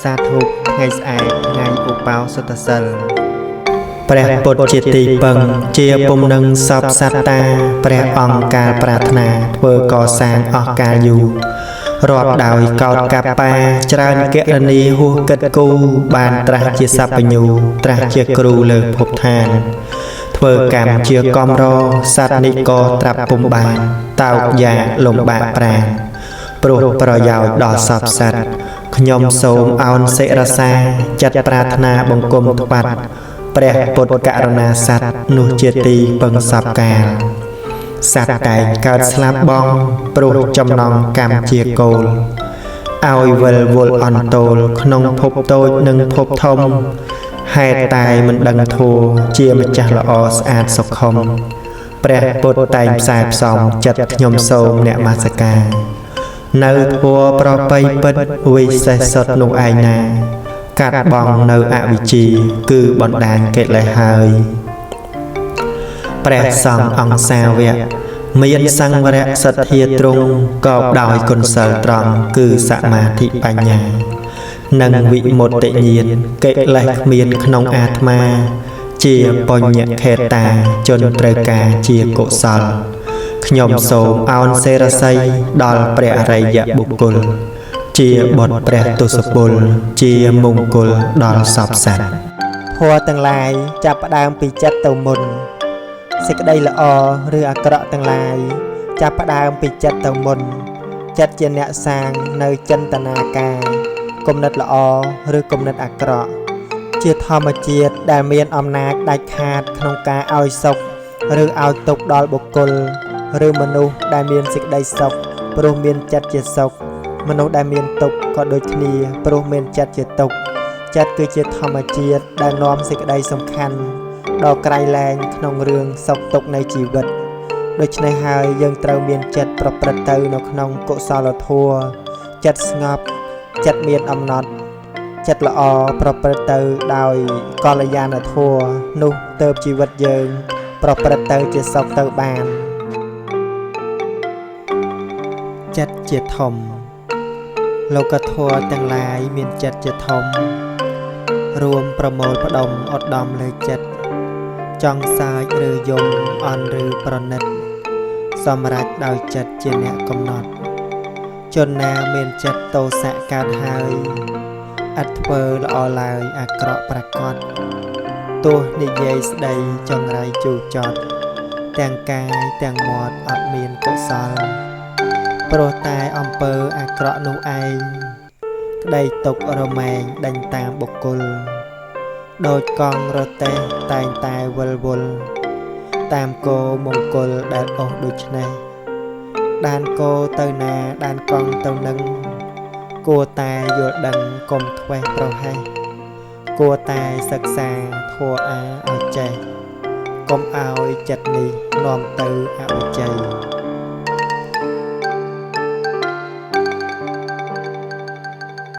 សាធុថ្ងៃស្អែកថ្ងៃឧបោសថសិលព្រះពុទ្ធជាទីពឹងជាពុំនឹងសពសត្តាព្រះអង្គកាលប្រាថ្នាធ្វើកសាងអស់កាលយូររាប់ដោយកោតកប្បាច្រើនកណនីហួសកិតគូបានត្រាស់ជាសัพបញ្ញូត្រាស់ជាគ្រូលើភពឋានធ្វើកម្មជាកំរសត្វនិកត្រាប់ពុំបានតោកយ៉ាលំបាកប្រាណព្រោះប្រយោជន៍ដល់សពសត្វខ្ញុំសូមអោនសិរសាចិត្តប្រាថ្នាបង្គំថ្វាត់ព្រះពុទ្ធករុណាសត្វនោះជាទីពឹងសពកាលសត្វតែងកើតស្លាប់បងព្រោះចំណងកម្មជាគោលឲ្យវិលវល់អន់តូលក្នុងភពតូចនិងភពធំហេតុតែមិនដឹងធัวជាម្ចាស់ល្អស្អាតសុខុមព្រះពុទ្ធតែងផ្សាយផ្សំចិត្តខ្ញុំសូមអ្នកមាសការនៅធัวប្របីពិតវិសេសសុទ្ធនោះឯណាកាត់បងនៅអវិជ្ជាគឺបណ្ដាញកិលេសហើយព្រះសង្ឃអង្គសាវកមានសង្វរៈសទ្ធាទ្រង់កោបដោយគុណសិលត្រង់គឺសមាធិបញ្ញានិងវិមុតតិញ្ញាណកិលេសគ្មានក្នុងអាត្មាជាបញ្ញខេតាជនត្រូវការជាកុសលខ្ញុំសូមអោនសេរស័យដល់ព្រះអរិយបុគ្គលជាបុត្រព្រះទុសពលជាមង្គលដល់សពសត្វធម៌ទាំងឡាយចាប់ផ្ដើមពីចិត្តទៅមុនសេចក្តីល្អឬអាក្រក់ទាំងឡាយចាប់ផ្ដើមពីចិត្តទៅមុនចិត្តជាអ្នកសាងនៅចិន្ទនាការគំនិតល្អឬគំនិតអាក្រក់ជាធម្មជាតិដែលមានអំណាចដាច់ខាតក្នុងការឲ្យសុខឬឲ្យទុក្ខដល់បុគ្គលឬមនុស្សដែលមានសេចក្តីសុខព្រោះមានចិត្តជាសុខមនុស្សដែលមានទុក្ខក៏ដូចគ្នាព្រោះមានចិត្តជាទុក្ខចិត្តគឺជាធម្មជាតិដែលនាំសេចក្តីសំខាន់ដល់ក្រៃលែងក្នុងរឿងសុខទុក្ខនៃជីវិតដូច្នេះហើយយើងត្រូវមានចិត្តប្រព្រឹត្តទៅនៅក្នុងកុសលធម៌ចិត្តស្ងប់ចិត្តមានអំណត់ចិត្តល្អប្រព្រឹត្តទៅដោយកល្យាណធម៌នោះទើបជីវិតយើងប្រព្រឹត្តទៅជាសុខទៅបានចិត្តជាធំលោកធម៌ទាំងឡាយមានចិត្តជាធំរួមប្រមូលផ្ដុំឧត្តមលើចិត្តចង់សាចឬយំអន់ឬប្រណិតសម្រេចដោយចិត្តជាអ្នកកំណត់ជនណាមានចិត្តទោសៈកើតហើយឥតធ្វើល្អឡើយអាក្រក់ប្រកបទោះនិយាយស្ដីចង្រៃជូរចត់ទាំងកាយទាំងមាត់អត់មានកុសលព្រោះតែអំពើអាក្រក់នោះឯងក្តីទុក្ខរមែងដេញតាមបុគ្គលដូចកង់រទេះតែងតែវិលវល់តាមគោមង្គលដែលអស់ដូច្នេះដានគោទៅណាដានកង់ទៅនឹងគួរតែយល់ដឹងកុំធ្វេសប្រហែសគួរតែសិក្សាធម៌អាឲ្យចេះកុំឲ្យចិត្តនេះនាំទៅអវិជ្ជ័យ